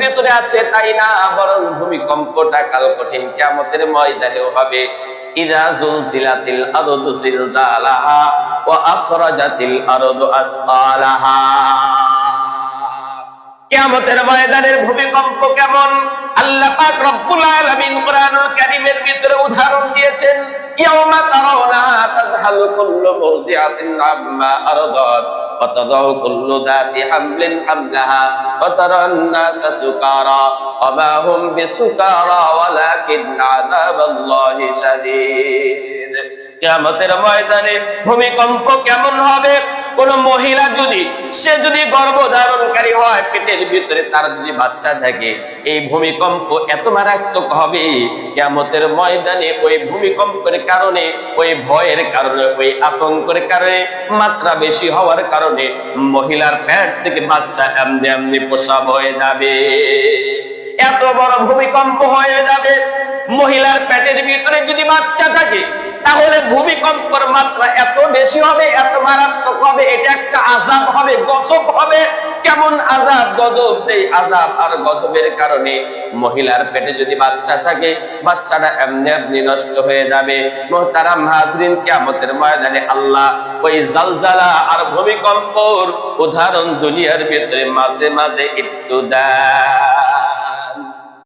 ভেতরে আছে তাই না, বরং ভূমিকম্পটা কাল কঠিন কিয়ামতের ময়দানেও হবে। ইযা যুলজিলাতিল আরদু জিলজালাহা ওয়া আখরাজাতিল আরদু আসকালাহা। কিয়ামতের ময়দানের ভূমিকম্প কেমন আল্লাহ পাক রব্বুল আলামিন কোরআনুল কারীমের ভিতরে উদাহরণ দিয়েছেন। ইয়াউমা তারাউনা তাযহালু কুল্লু মুরদিআতিন আম্মা আরদাত ওয়া তাযাউ কুল্লু যাতি হামলিন হামলাহা ওয়া তারান নাসা সুকারা ওয়া মা হুম বিসুকারা ওয়ালাকিন আযাবাল্লাহি শাদীদ। কিয়ামতের ময়দানে ভূমিকম্প কেমন হবে? কোন মহিলা সে যদি গর্ভধারণকারী হয়, পেটের ভিতরে তার যদি বাচ্চা থাকে, এই ভূমিকম্প এত মারাত্মক হবে কিয়ামতের ময়দানে। ওই ভূমিকম্পের কারণে, ওই ভয়ের কারণে, ওই আতঙ্কের কারণে, মাত্রা বেশি হওয়ার কারণে মহিলার পেট থেকে বাচ্চা এমনি এমনি প্রসব হয়ে যাবে। এত বড় ভূমিকম্প হয়ে যাবে। মহিলার পেটের ভিতরে যদি বাচ্চা থাকে, তাহলে ভূমিকম্পের মাত্রা এত বেশি হবে, এত মারাত্মক হবে, এটা একটা আযাব হবে, গজব হবে। কেমন আযাব, গজব। এই আযাব আর গজবের কারণে মহিলার পেটে যদি বাচ্চা থাকে, বাচ্চাটা এমনি এমনি নষ্ট হয়ে যাবে। মুহতারাম হাজরিন, কিয়ামতের ময়দানে আল্লাহ ওই জালজালা আর ভূমিকম্পর উদাহরণ দুনিয়ার ভিতরে মাঝে মাঝে একটু দেয়।